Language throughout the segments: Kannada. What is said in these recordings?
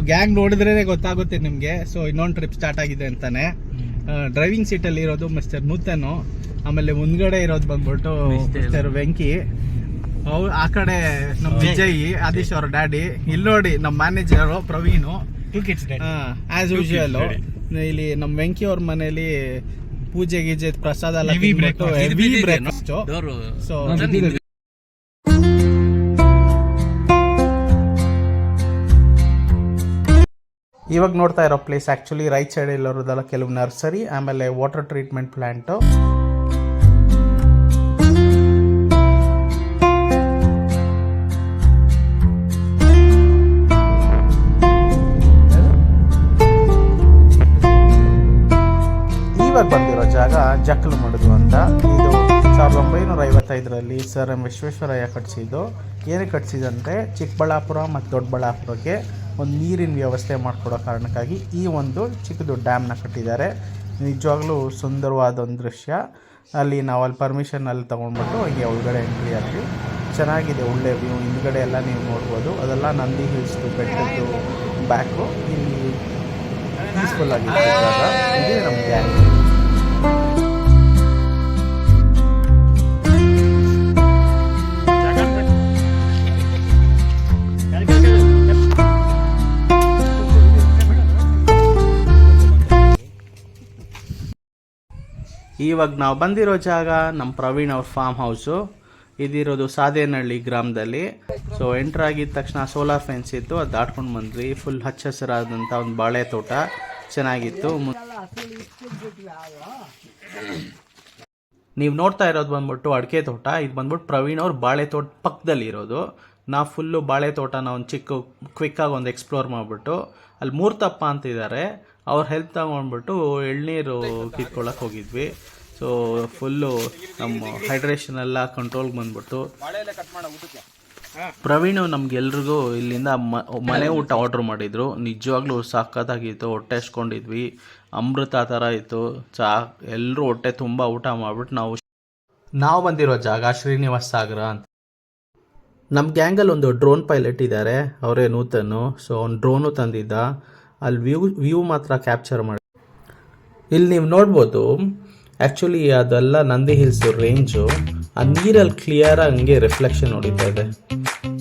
ಗ್ಯಾಂಗ್ ನೋಡಿದ್ರೇ ಗೊತ್ತಾಗುತ್ತೆ ನಿಮ್ಗೆ. ಸೊ ಇನ್ನೊಂದು ಟ್ರಿಪ್ ಸ್ಟಾರ್ಟ್ ಆಗಿದೆ ಅಂತಾನೆ. ಡ್ರೈವಿಂಗ್ ಸೀಟಲ್ಲಿ ಇರೋದು ಮಿಸ್ಟರ್ ನೂತನ್, ಆಮೇಲೆ ಮುಂದ್ಗಡೆ ಇರೋದು ಬಂದ್ಬಿಟ್ಟು ಮಿಸ್ಟರ್ ವೆಂಕಿ, ಆ ಕಡೆ ನಮ್ ವಿಜಯ್ ಆದೀಶ್ ಅವ್ರ ಡ್ಯಾಡಿ, ಇಲ್ಲಿ ನೋಡಿ ನಮ್ ಮ್ಯಾನೇಜರ್ ಪ್ರವೀಣ್, ಆಸ್ ಯೂಶುವಲ್. ಇಲ್ಲಿ ನಮ್ ವೆಂಕಿ ಅವ್ರ ಮನೇಲಿ ಪೂಜೆ ಗೀಜೆ ಪ್ರಸಾದ ಎಲ್ಲ ಹೆವಿ ಬ್ರೇಕ್ಫಾಸ್ಟ್. ಸೊ ಇವಾಗ ನೋಡ್ತಾ ಇರೋ ಪ್ಲೇಸ್ ಆಕ್ಚುಲಿ ರೈಟ್ ಸೈಡ್ ಇರೋದಲ್ಲ ಕೆಲವು ನರ್ಸರಿ, ಆಮೇಲೆ ವಾಟರ್ ಟ್ರೀಟ್ಮೆಂಟ್ ಪ್ಲಾಂಟ್. ಇವಾಗ ಬಂದಿರೋ ಜಾಗ ಜಕ್ಕಲಮಡುಗು ಅಂತ. ಇದು 1955ರಲ್ಲಿ ಸರ್ ಎಂ ವಿಶ್ವೇಶ್ವರಯ್ಯ ಕಟ್ಟಿಸಿದ್ದು. ಏನಕ್ಕೆ ಕಟ್ಟಿಸಿದಂತೆ ಚಿಕ್ಕಬಳ್ಳಾಪುರ ಮತ್ತು ದೊಡ್ಡಬಳ್ಳಾಪುರಕ್ಕೆ ಒಂದು ನೀರಿನ ವ್ಯವಸ್ಥೆ ಮಾಡಿಕೊಡೋ ಕಾರಣಕ್ಕಾಗಿ ಈ ಒಂದು ಚಿಕ್ಕದು ಡ್ಯಾಮ್ನ ಕಟ್ಟಿದ್ದಾರೆ. ನಿಜವಾಗ್ಲೂ ಸುಂದರವಾದ ಒಂದು ದೃಶ್ಯ. ಅಲ್ಲಿ ನಾವು ಅಲ್ಲಿ ಪರ್ಮಿಷನಲ್ಲಿ ತೊಗೊಂಡ್ಬಿಟ್ಟು ಹೀಗೆ ಒಳಗಡೆ ಎಂಟ್ರಿ ಆದ್ವಿ. ಚೆನ್ನಾಗಿದೆ, ಒಳ್ಳೆ ವ್ಯೂ. ಹಿಂದ್ಗಡೆ ಎಲ್ಲ ನೀವು ನೋಡ್ಬೋದು, ಅದೆಲ್ಲ ನಂದಿ ಹಿಲ್ಸ್ದು ಬೆಟ್ಟದ್ದು ಬ್ಯಾಕು. ಇಲ್ಲಿ ಪೀಸ್ಫುಲ್ ಆಗಿದೆ ಜಾಗ. ಇದೇ ನಮ್ಮ ಗ್ಯಾಂಗ್. ಇವಾಗ ನಾವು ಬಂದಿರೋ ಜಾಗ ನಮ್ಮ ಪ್ರವೀಣ್ ಅವ್ರ ಫಾರ್ಮ್ ಹೌಸು. ಇದಿರೋದು ಸಾದೇನಹಳ್ಳಿ ಗ್ರಾಮದಲ್ಲಿ. ಸೊ ಎಂಟ್ರ್ ಆಗಿದ ತಕ್ಷಣ ಸೋಲಾರ್ ಫೆನ್ಸ್ ಇತ್ತು, ಅದು ದಾಟ್ಕೊಂಡು ಬಂದ್ವಿ. ಫುಲ್ ಹಚ್ಚ ಹಸಿರಾದಂಥ ಒಂದು ಬಾಳೆ ತೋಟ ಚೆನ್ನಾಗಿತ್ತು. ನೀವು ನೋಡ್ತಾ ಇರೋದು ಬಂದ್ಬಿಟ್ಟು ಅಡಿಕೆ ತೋಟ. ಇದು ಬಂದ್ಬಿಟ್ಟು ಪ್ರವೀಣ್ ಅವ್ರ ಬಾಳೆ ತೋಟ ಪಕ್ಕದಲ್ಲಿ ಇರೋದು. ನಾವು ಫುಲ್ಲು ಬಾಳೆ ತೋಟನ ಒಂದು ಚಿಕ್ಕ ಕ್ವಿಕ್ಕಾಗಿ ಒಂದು ಎಕ್ಸ್ಪ್ಲೋರ್ ಮಾಡಿಬಿಟ್ಟು ಅಲ್ಲಿ ಮೂರ್ತಪ್ಪ ಅಂತಿದ್ದಾರೆ, ಅವ್ರ ಹೆಲ್ಪ್ ತಗೊಂಡ್ಬಿಟ್ಟು ಎಳ್ನೀರು ಕಿತ್ಕೊಳ್ಳೋಕೆ ಹೋಗಿದ್ವಿ. ಸೊ ಫುಲ್ಲು ನಮ್ಮ ಹೈಡ್ರೇಷನ್ ಎಲ್ಲ ಕಂಟ್ರೋಲ್ಗೆ ಬಂದ್ಬಿಟ್ಟು ಪ್ರವೀಣು ನಮ್ಗೆಲ್ರಿಗೂ ಇಲ್ಲಿಂದ ಮನೆ ಊಟ ಆರ್ಡ್ರ್ ಮಾಡಿದರು. ನಿಜವಾಗ್ಲೂ ಸಖತ್ತಾಗಿತ್ತು, ಹೊಟ್ಟೆ ಹಚ್ಕೊಂಡಿದ್ವಿ, ಅಮೃತ ಥರ ಇತ್ತು. ಎಲ್ಲರೂ ಹೊಟ್ಟೆ ತುಂಬ ಊಟ ಮಾಡಿಬಿಟ್ಟು ನಾವು ಬಂದಿರೋ ಜಾಗ ಶ್ರೀನಿವಾಸ್ ಸಾಗರ ಅಂತ. ನಮ್ಮ ಗ್ಯಾಂಗಲ್ಲಿ ಒಂದು ಡ್ರೋನ್ ಪೈಲಟ್ ಇದ್ದಾರೆ, ಅವರೇ ನೂತನ್ನು. ಸೊ ಅವ್ನು ಡ್ರೋನು ತಂದಿದ್ದ, ಅಲ್ಲಿ ವ್ಯೂ ಮಾತ್ರ ಕ್ಯಾಪ್ಚರ್ ಮಾಡಿ. ಇಲ್ಲಿ ನೀವು ನೋಡ್ಬೋದು ಆ್ಯಕ್ಚುಲಿ ಅದೆಲ್ಲ ನಂದಿ ಹಿಲ್ಸ್ ರೇಂಜು. ಆ ನೀರಲ್ಲಿ ಕ್ಲಿಯರಾಗಿ ಹಂಗೆ ರಿಫ್ಲೆಕ್ಷನ್ ಹೊಡಿತಾ ಇದೆ.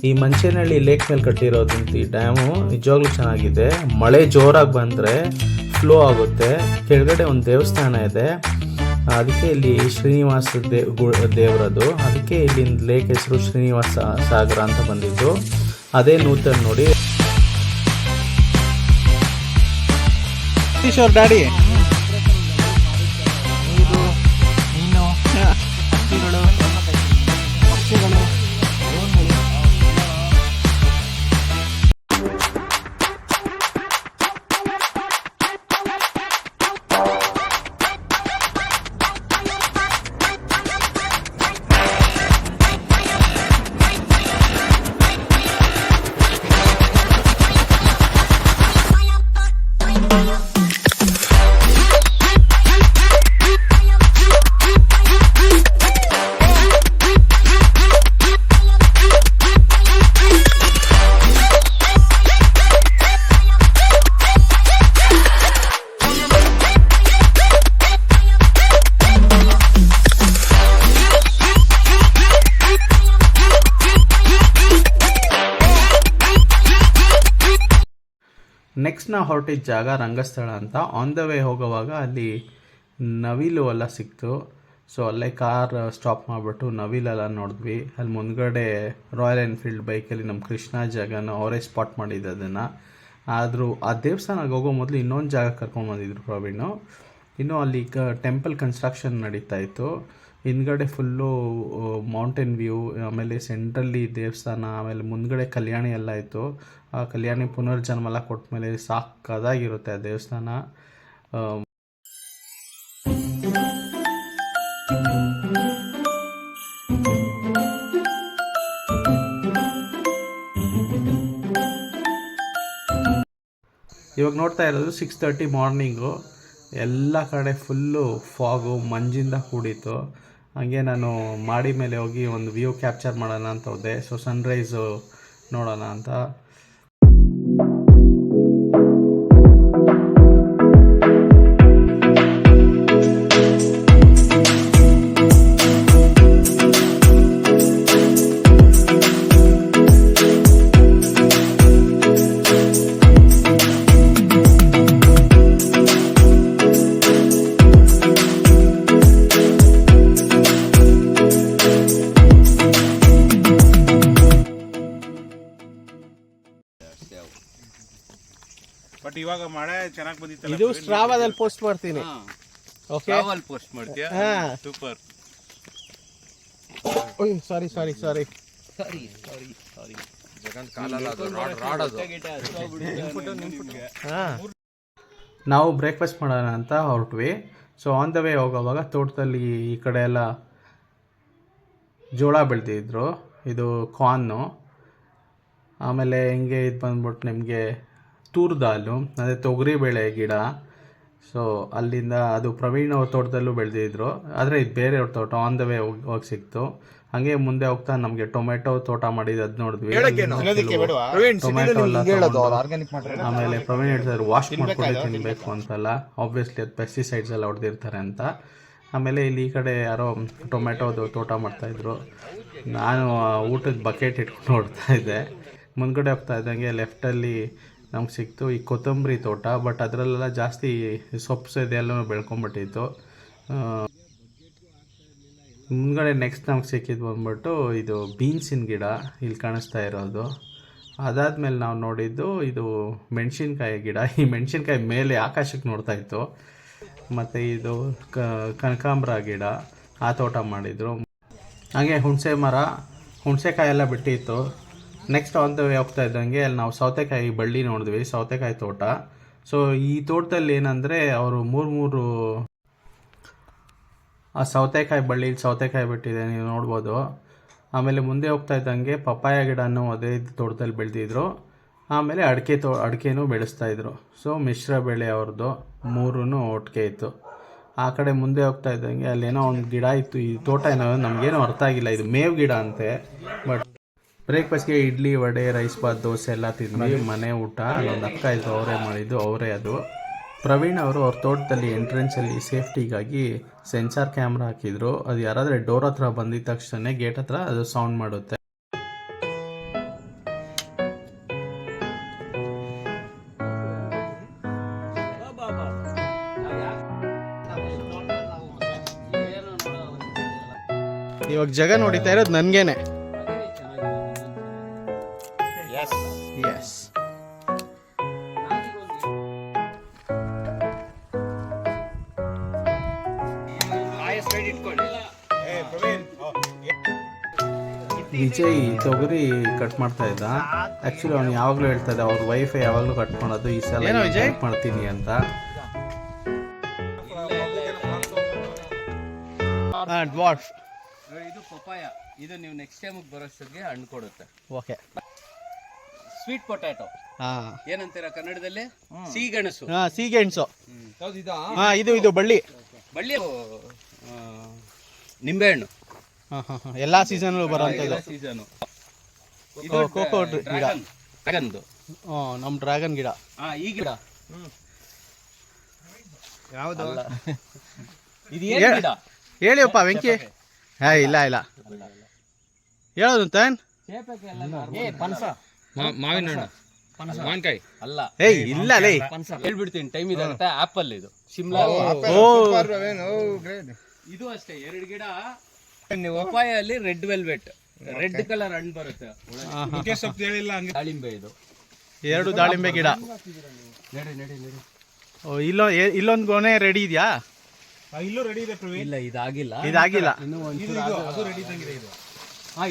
ಈ ಮಂಚೇನಹಳ್ಳಿ ಲೇಕ್ ಮೇಲೆ ಕಟ್ಟಿರೋದಂತ ಈ ಡ್ಯಾಮು ನಿಜವಾಗ್ಲೂ ಚೆನ್ನಾಗಿದೆ. ಮಳೆ ಜೋರಾಗಿ ಬಂದರೆ ಫ್ಲೋ ಆಗುತ್ತೆ. ಕೆಳಗಡೆ ಒಂದು ದೇವಸ್ಥಾನ ಇದೆ, ಅದಕ್ಕೆ ಇಲ್ಲಿ ಶ್ರೀನಿವಾಸ ದೇವರದು, ಅದಕ್ಕೆ ಇಲ್ಲಿಂದ ಲೇಕ್ ಹೆಸರು ಶ್ರೀನಿವಾಸ ಸಾಗರ ಅಂತ ಬಂದಿದ್ದು. ಅದೇ ನೂತನ್ ನೋಡಿ ಅವ್ರ ಡ್ಯಾಡಿ. ನೆಕ್ಸ್ಟ್ ನಾವು ಹೊರಟಿದ್ದ ಜಾಗ ರಂಗಸ್ಥಳ ಅಂತ. ಆನ್ ದ ವೇ ಹೋಗೋವಾಗ ಅಲ್ಲಿ ನವಿಲು ಎಲ್ಲ ಸಿಕ್ತು. ಸೊ ಅಲ್ಲೇ ಕಾರ್ ಸ್ಟಾಪ್ ಮಾಡಿಬಿಟ್ಟು ನವಿಲೆಲ್ಲ ನೋಡಿದ್ವಿ. ಅಲ್ಲಿ ಮುಂದ್ಗಡೆ ರಾಯಲ್ ಎನ್ಫೀಲ್ಡ್ ಬೈಕಲ್ಲಿ ನಮ್ಮ ಕೃಷ್ಣ ಜಾಗನ ಅವರೇ ಸ್ಪಾಟ್ ಮಾಡಿದ್ದು ಅದನ್ನು. ಆದರೂ ಆ ದೇವಸ್ಥಾನಕ್ಕೆ ಹೋಗೋ ಮೊದಲು ಇನ್ನೊಂದು ಜಾಗ ಕರ್ಕೊಂಡ್ಬಂದಿದ್ರು ಪ್ರವೀಣು. ಇನ್ನೂ ಅಲ್ಲಿ ಟೆಂಪಲ್ ಕನ್ಸ್ಟ್ರಕ್ಷನ್ ನಡೀತಾ ಇತ್ತು. ಹಿಂದ್ಗಡೆ ಫುಲ್ಲು ಮೌಂಟೇನ್ ವ್ಯೂ, ಆಮೇಲೆ ಸೆಂಟ್ರಲ್ಲಿ ದೇವಸ್ಥಾನ, ಆಮೇಲೆ ಮುಂದ್ಗಡೆ ಕಲ್ಯಾಣಿ ಎಲ್ಲ ಇತ್ತು. ಆ ಕಲ್ಯಾಣಿ ಪುನರ್ಜನ್ಮ ಎಲ್ಲ ಕೊಟ್ಟ ಸಾಕಾಗಿರುತ್ತೆ ಆ ದೇವಸ್ಥಾನ. ಇವಾಗ ನೋಡ್ತಾ ಇರೋದು 6:30 ಮಾರ್ನಿಂಗು. ಎಲ್ಲ ಕಡೆ ಫುಲ್ಲು ಫಾಗು, ಮಂಜಿಂದ ಕೂಡಿತ್ತು. ಹಾಗೆ ನಾನು ಮಾಡಿ ಮೇಲೆ ಹೋಗಿ ಒಂದು ವ್ಯೂ ಕ್ಯಾಪ್ಚರ್ ಮಾಡೋಣ ಅಂತ ಹೋದೆ. ಸೊ ಸನ್ರೈಸು ನೋಡೋಣ ಅಂತ. ಬಟ್ ಇವಾಗ ಮಳೆ ಚೆನ್ನಾಗಿ ಬಂದಿತ್ತಲ್ಲ, ಇದು ಸ್ಟ್ರಾವಾದಲ್ಲಿ ಪೋಸ್ಟ್ ಮಾಡ್ತೀನಿ. ಓಕೆ, ಪೋಸ್ಟ್ ಮಾಡ್ತೀಯಾ? ಸೂಪರ್. ಸಾರಿ ನಾವು ಬ್ರೇಕ್ಫಾಸ್ಟ್ ಮಾಡೋಣ ಅಂತ ಹೊರಟ್ವಿ. ಸೊ ಆನ್ ದ ವೇ ಹೋಗೋವಾಗ ತೋಟದಲ್ಲಿ ಈ ಕಡೆ ಎಲ್ಲ ಜೋಳ ಬೆಳೆದಿದ್ರು, ಇದು ಕಾರ್ನು. ಆಮೇಲೆ ಹಿಂಗೆ ಇದು ಬಂದ್ಬಿಟ್ಟು ನಿಮಗೆ ತೂರ್ ದಾಲು, ಅದೇ ತೊಗರಿಬೇಳೆ ಗಿಡ. ಸೊ ಅಲ್ಲಿಂದ ಅದು ಪ್ರವೀಣ್ ಅವ್ರ ತೋಟದಲ್ಲೂ ಬೆಳೆದಿದ್ರು, ಆದರೆ ಇದು ಬೇರೆಯವ್ರ ತೋಟ. ಆನ್ ದ ವೇ ಹೋಗಿ ಸಿಕ್ತು. ಹಾಗೆ ಮುಂದೆ ಹೋಗ್ತಾ ನಮಗೆ ಟೊಮೆಟೊ ತೋಟ ಮಾಡಿದ್ದು ಅದು ನೋಡಿದ್ವಿ. ಟೊಮೆಟೊ ಎಲ್ಲ ತಗೊಂಡು, ಆಮೇಲೆ ಪ್ರವೀಣ್ ಹೇಳ್ತಾರೆ ವಾಶ್ ಮಾಡ್ಕೊಂಡು ತಿನ್ನಬೇಕು ಅಂತಲ್ಲ, ಆಬ್ವಿಯಸ್ಲಿ ಅದು ಪೆಸ್ಟಿಸೈಡ್ಸ್ ಎಲ್ಲ ಹೊಡೆದಿರ್ತಾರೆ ಅಂತ. ಆಮೇಲೆ ಇಲ್ಲಿ ಈ ಕಡೆ ಯಾರೋ ಟೊಮೆಟೊದು ತೋಟ ಮಾಡ್ತಾಯಿದ್ರು. ನಾನು ಊಟದ ಬಕೆಟ್ ಇಟ್ಕೊಂಡು ನೋಡ್ತಾ ಇದ್ದೆ. ಮುಂದ್ಗಡೆ ಹೋಗ್ತಾ ಇದ್ದಂಗೆ ಲೆಫ್ಟಲ್ಲಿ ನಮ್ಗೆ ಸಿಕ್ತು ಈ ಕೊತ್ತಂಬರಿ ತೋಟ. ಬಟ್ ಅದರಲ್ಲೆಲ್ಲ ಜಾಸ್ತಿ ಸೊಪ್ಪು ಇದೆಲ್ಲನೂ ಬೆಳ್ಕೊಂಬಿಟ್ಟಿತ್ತು. ಮುಂದ್ಗಡೆ ನೆಕ್ಸ್ಟ್ ನಮ್ಗೆ ಸಿಕ್ಕಿದ್ದು ಬಂದ್ಬಿಟ್ಟು ಇದು ಬೀನ್ಸಿನ ಗಿಡ ಇಲ್ಲಿ ಕಾಣಿಸ್ತಾ ಇರೋದು. ಅದಾದಮೇಲೆ ನಾವು ನೋಡಿದ್ದು ಇದು ಮೆಣಸಿನ್ಕಾಯಿ ಗಿಡ. ಈ ಮೆಣಸಿನ್ಕಾಯಿ ಮೇಲೆ ಆಕಾಶಕ್ಕೆ ನೋಡ್ತಾ ಇತ್ತು. ಮತ್ತು ಇದು ಕನಕಾಂಬರ ಗಿಡ, ಆ ತೋಟ ಮಾಡಿದರು. ಹಾಗೆ ಹುಣಸೆ ಮರ, ಹುಣಸೆಕಾಯಿ ಎಲ್ಲ ಬಿಟ್ಟಿತ್ತು. ನೆಕ್ಸ್ಟ್ ಆನ್ ದ ವೇ ಹೋಗ್ತಾ ಇದ್ದಂಗೆ ಅಲ್ಲಿ ನಾವು ಸೌತೆಕಾಯಿ ಬಳ್ಳಿ ನೋಡಿದ್ವಿ, ಸೌತೆಕಾಯಿ ತೋಟ. ಸೊ ಈ ತೋಟದಲ್ಲಿ ಏನಂದರೆ ಅವರು ಮೂರು ಆ ಸೌತೆಕಾಯಿ ಬಳ್ಳಿ ಸೌತೆಕಾಯಿ ಬಿಟ್ಟಿದೆ, ನೀವು ನೋಡ್ಬೋದು. ಆಮೇಲೆ ಮುಂದೆ ಹೋಗ್ತಾ ಇದ್ದಂಗೆ ಪಪ್ಪಾಯ ಗಿಡನೂ ಅದೇ ತೋಟದಲ್ಲಿ ಬೆಳೆದಿದ್ರು. ಆಮೇಲೆ ಅಡಿಕೆನೂ ಬೆಳೆಸ್ತಾಯಿದ್ರು. ಸೊ ಮಿಶ್ರ ಬೆಳೆ ಅವ್ರದ್ದು, ಮೂರೂ ಒಟ್ಟಿಗೆ ಇತ್ತು. ಆ ಕಡೆ ಮುಂದೆ ಹೋಗ್ತಾ ಇದ್ದಂಗೆ ಅಲ್ಲೇನೋ ಒಂದು ಗಿಡ ಇತ್ತು. ಈ ತೋಟ ಏನೋ ನಮಗೇನೋ ಅರ್ಥ ಆಗಿಲ್ಲ, ಇದು ಮೇವು ಗಿಡ ಅಂತೆ. ಬಟ್ ಬ್ರೇಕ್ಫಾಸ್ಟ್ಗೆ ಇಡ್ಲಿ, ವಡೆ, ರೈಸ್ ಬಾತ್, ದೋಸೆ ಎಲ್ಲ ತಿಂದ್ವಿ. ಮನೆ ಊಟ ಅಲ್ಲೊಂದು ಅಕ್ಕ ಇತ್ತು, ಅವರೇ ಮಾಡಿದ್ದು, ಅವರೇ ಅದು. ಪ್ರವೀಣ್ ಅವರು ಅವ್ರ ತೋಟದಲ್ಲಿ ಎಂಟ್ರೆನ್ಸಲ್ಲಿ ಸೇಫ್ಟಿಗಾಗಿ ಸೆನ್ಸಾರ್ ಕ್ಯಾಮ್ರಾ ಹಾಕಿದ್ರು. ಅದು ಯಾರಾದರೆ ಡೋರ್ ಹತ್ರ ಬಂದಿದ ತಕ್ಷಣ ಗೇಟ್ ಹತ್ರ ಅದು ಸೌಂಡ್ ಮಾಡುತ್ತೆ. ಇವಾಗ ಜಗ ನೋಡಿತಾ ಇರೋದು ನನ್ಗೇನೆ. ವಿಜಯ್ ತೊಗರಿ ಕಟ್ ಮಾಡ್ತಾ ಇದ್ದ. ಆ್ಯಕ್ಚುಲಿ ಅವ್ನು ಯಾವಾಗಲೂ ಹೇಳ್ತಾ ಇದ್ದ ಅವ್ರ ವೈಫೈ ಯಾವಾಗಲೂ ಕಟ್ ಮಾಡೋದು, ಈ ಸಲ ಕಟ್ ಮಾಡ್ತೀನಿ ಅಂತ. ಇದು ಪಪಾಯ, ಇದು ನೀವು ನೆಕ್ಸ್ಟ್ ಟೈಮ್ ಬರೋಷ್ಟೊತ್ತಿಗೆ ಹಣ್ಣು ಕೊಡುತ್ತೆ. ಓಕೆ. ಸ್ವೀಟ್ ಪೊಟ್ಯಾಟೊ ಏನಂತೀರಾ ಕನ್ನಡದಲ್ಲಿ? ಸಿಹಿಗೆಣಸು. ಸಿಹಿಗೆಣಸು. ಇದು ಬಳ್ಳಿ ನಿಂಬೆಹಣ್ಣು. ಎಲ್ಲಾ ಸೀಸನ್ ಬರೋಂಥದ್ದು. ಸೀಸನ್. ಇದು ಕೋಕೋ ಗಿಡ, ನಮ್ ಡ್ರ್ಯಾಗನ್ ಗಿಡ. ಈ ಗಿಡ ಯಾವುದು? ಇದು ಏನು ಗಿಡ ಹೇಳಿಯಪ್ಪ ವೆಂಕಿ. ಇಲ್ಲ ಹೇಳೋದು ಅಂತ. ಮಾವಿನ ಹಣ್ಣು, ಮಾವಿನಕಾಯಿ ಅಲ್ಲ. ಇಲ್ಲ ಲೇ, ಹೇಳ್ಬಿಡ್ತೀನಿ, ಟೈಮ್ ಇದೆ ಅಂತ. ಆಪಲ್, ಇದು ಶಿಮ್ಲಾ. ಇದು ಅಷ್ಟೇ, 2 ಗಿಡ. ಪಪಾಯಲ್ಲಿ ರೆಡ್ ವೆಲ್ವೆಟ್, ರೆಡ್ ಕಲರ್ ಹಣ್ಣು ಬರುತ್ತೆ. ದಾಳಿಂಬೆ, ಇದು 2 ದಾಳಿಂಬೆ ಗಿಡ. ಇಲ್ಲೊಂದು ಗೊನೆ ರೆಡಿ ಇದೆಯಾ? ಇಲ್ಲೂ ರೆಡಿ ಇದೆ. ಇಲ್ಲ, ಇದಾಗಿಲ್ಲ. ಇನ್ನು ಅದು ರೆಡಿ ಇದ್ದಂಗಿದೆ. ಇದು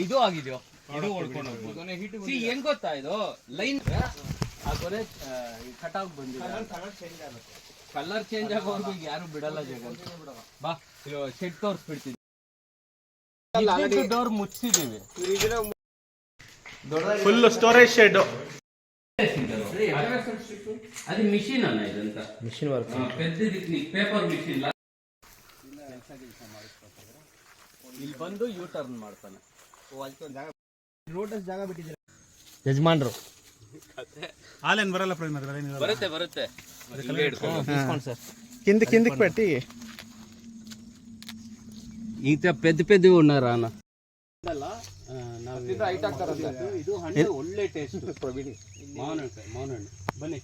ಇದು ಆಗಿದೆಯೋ, ಇದು ಓಡ್ಕೊಂಡು ಹೋಗ್ಬೋದು. ಹೆಂಗ್ ಗೊತ್ತಾ, ಇದು ಲೈನ್ ಆ ಕೊನೆ ಕಟಾವ್ ಬಂದಿದೆ. ಕಲರ್ ಚೇಂಜ್ ಆಗೋರ್ಗು ಯಾರು ಬಿಡಲ್ಲ ಜಗನ್. ಬಾ, ಶೆಡ್ ತೋರಿಸ್ಬಿಡ್ತೀನಿ. ಡೋರ್ ಮುಚ್ಚಿದೀವಿ, ಫುಲ್ ಸ್ಟೋರೇಜ್ ಶೆಡ್. ಅದು ಮಿಷಿನ್ ಅನ್ನ, ಇದಂತ ಮಿಷಿನ್ ವರ್ಕ್. Paper machine. ಇಲ್ಲಿ ಬಂದು ಯೂ ಟರ್ನ್ ಮಾಡ್ತಾನೆ. ಜಾಗ ಬಿಟ್ಟಿದ್ದೀರಾ ಯಜಮಾನ್ರು? ಹಾಲೇನು ಬರಲ್ಲ. ಬರುತ್ತೆ. కిందికి పెట్టి ఇంకా పెద్ద ఉన్నారా అన్న. ಇದು ಹಣ್ಣು ಒಳ್ಳೆ ಟೇಸ್ಟ್. ಪ್ರವೀಣ್, ಮಾವಿನ ಬನ್ನಿ.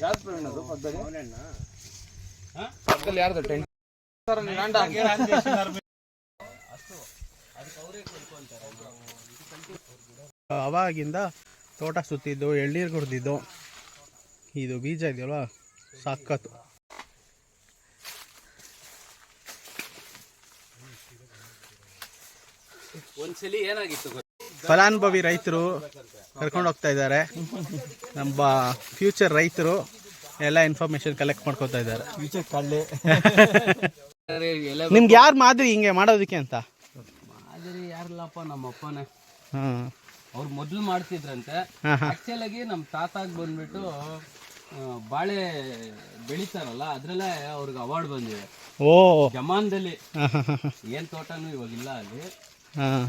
ಯಾವ್ದು ಪ್ರವೀಣ್ ಅದು? ಪಕ್ಕದಲ್ಲಿ ಯಾರ್ದು ಟೆಂಟ್? ಅವಾಗಿಂದ ತೋಟ ಸುತ್ತಿದ್ದು, ಎಳ್ನೀರು ಕುಡ್ದಿದ್ದು. ಇದು ಬೀಜ ಇದೆಯಲ್ವಾ ಸಾಕತ್ತು. ಒಂದ್ಸಲಿ ಏನಾಗಿತ್ತು ಫಲಾನುಭವಿ ರೈತರು ಕರ್ಕೊಂಡು ಹೋಗ್ತಾ ಇದ್ದಾರೆ. ನಮ್ಮ ಫ್ಯೂಚರ್ ರೈತರು ಎಲ್ಲ ಇನ್ಫಾರ್ಮೇಶನ್ ಕಲೆಕ್ಟ್ ಮಾಡ್ಕೊತಾ ಇದ್ದಾರೆ. ಫ್ಯೂಚರ್ ಕಳ್ಳೆ ನಿಮ್ಗೆ ಯಾರು ಮಾದರಿ ಹಿಂಗೆ ಮಾಡೋದಕ್ಕೆ ಅಂತ? ಮಾದರಿ ಯಾರಿಲ್ಲಪ್ಪ, ನಮ್ಮ ಅಪ್ಪನೇ. ಹಾಂ, ಅವ್ರು ಮೊದಲು ಮಾಡ್ತಿದ್ರಂತೆ. ಆಕ್ಚುಲ್ ಆಗಿ ನಮ್ಮ ತಾತಾಗ್ ಬಂದ್ಬಿಟ್ಟು ಬಾಳೆ ಬೆಳಿತಾರಲ್ಲ, ಅದ್ರಲ್ಲೇ ಅವ್ರಿಗೆ ಅವಾರ್ಡ್ ಬಂದಿದೆ ಓ ಜಮಾನ್ದಲ್ಲಿ. ಏನ್ ತೋಟನೂ ಇವಾಗಿಲ್ಲ ಅಲ್ಲಿ. ಹಾಂ,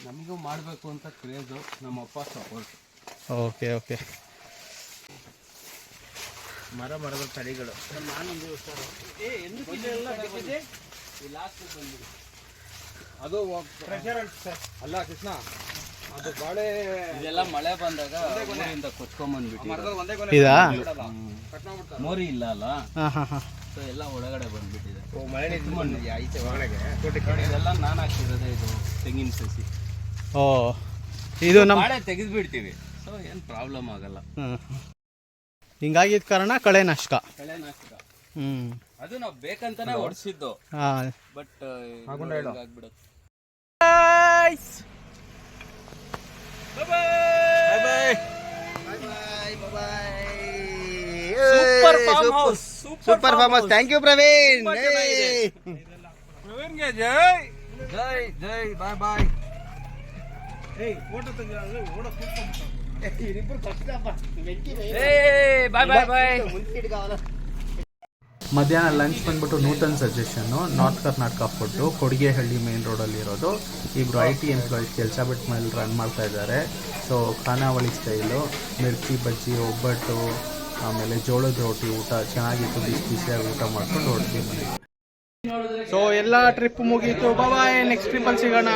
ನಮಗೂ ಮಾಡಬೇಕು ಅಂತ ಕ್ರೇಜು, ನಮ್ಮ ಅಪ್ಪ ಸಪೋರ್ಟ್. Okay okay. ಮರದ ತಳಿಗಳು ಅದು ಅಲ್ಲ ಕೃಷ್ಣ, ಅದು ಬಾಳೆ ಇದೆಲ್ಲ ಮಳೆ ಬಂದಾಗ ಊರಿಂದ ಕೊಚ್ಕೊಂಡ್ಬಂದ್ಬಿಟ್ಟಿದೆ. ಇದಾ? ಮೋರಿ ಇಲ್ಲ ಅಲ್ಲ, ಹಾಂ ಹಾಂ ಹಾಂ. ಸೊ ಎಲ್ಲ ಒಳಗಡೆ ಬಂದ್ಬಿಟ್ಟಿದೆ. ಇದೆಲ್ಲ ನಾನು ಹಾಕ್ತಿರೋದೇ, ಇದು ತೆಂಗಿನ ಸಸಿ. ಓ, ಇದು ನಮ್ಮ ಬಾಳೆ ತೆಗೆದ್ಬಿಡ್ತೀವಿ, ಸೊ ಏನು ಪ್ರಾಬ್ಲಮ್ ಆಗಲ್ಲ. ಹಿಂಗಾಗಿದ್ದ ಕಾರಣ ಕಳೆ ನಷ್ಟ. ಕಳೆ ನಾಶಕ ಅದು ನಾವು ಬೇಕಂತಾನೆ ಹೊಡ್ಸಿದ್ದು, ಹಾಂ. ಬಟ್ ಆಗ್ಬಿಡುತ್ತೆ. Super farmers. Thank you Praveen. ಪ್ರವೀಣ್ಗೆ ಜೈ ಜೈ ಜೈ. Bye bye. Bye bye bye. ಮಧ್ಯಾಹ್ನ ಲಂಚ್ ಬಂದ್ಬಿಟ್ಟು Nutan suggestion, north Karnataka food, Kodigehalli main ರೋಡಲ್ಲಿ ಇರೋದು. ಇಬ್ಬರು IT ಎಂಪ್ಲಾಯೀಸ್ ಕೆಲಸ ಬಿಟ್ಟ ಮೇಲೆ ರನ್ ಮಾಡ್ತಾ ಇದ್ದಾರೆ. ಸೊ ಖಾನಾವಳಿ ಸ್ಟೈಲು, ಮಿರ್ಚಿ ಬಜ್ಜಿ, ಒಬ್ಬಟ್ಟು, ಆಮೇಲೆ ಜೋಳದ ರೋಟಿ ಊಟ ಚೆನ್ನಾಗಿತ್ತು. ಬಿಸಿ ಬಿಸಿಯಾಗಿ ಊಟ ಮಾಡ್ಕೊಂಡು ಹೊರಡ್ತೀವಿ ಮನೆಗೆ. ಸೊ ಎಲ್ಲ ಟ್ರಿಪ್ ಮುಗೀತು. ಬಾಯ್, ನೆಕ್ಸ್ಟ್ ಟ್ರಿಪ್ಪಲ್ಲಿ ಸಿಗೋಣ.